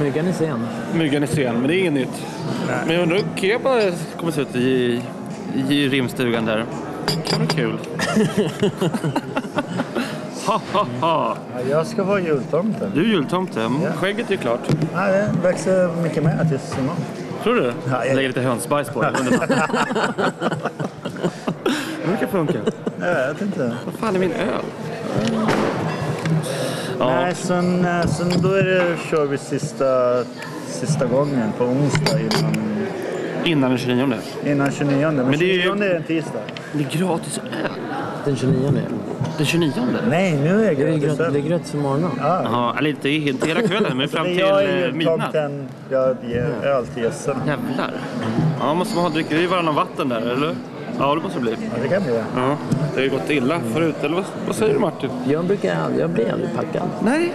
Myggan är sen. Myggan är sen, men det är inget nytt. Nej. Men jag undrar hur Keba kommer se ut i rimstugan där. Det kan bli kul. Ha, ha, ha. Ja, jag ska vara jultomten. Du är jultomten. Ja. Skägget är klart. Ja, det växer mycket mer tills imorgon. Tror du? Ja, jag... Lägger lite hönsbajs på det. Det kan funka. Jag vet inte. Vad fan är min öl? Ja. Nej, sen då kör vi sista gången på onsdag Innan den 29. innan 29. Men det är ju- 29 är en tisdag. Det är gratis öl. Den 29. Den 29? Nej, nu är Det är gratis. det är gratis för morgonen. Ja. Ja, eller inte hela kvällen, men fram Men till jag är midnatt. jultomten. Jag ger öl till gästerna. Jävlar. Ja, måste man ha dricker i varannan vatten där, eller? Ja, det måste det bli. Ja, det kan bli det. Ja, det har ju gått illa förut, eller vad säger du, Martin? Jag blir aldrig packad. Nej.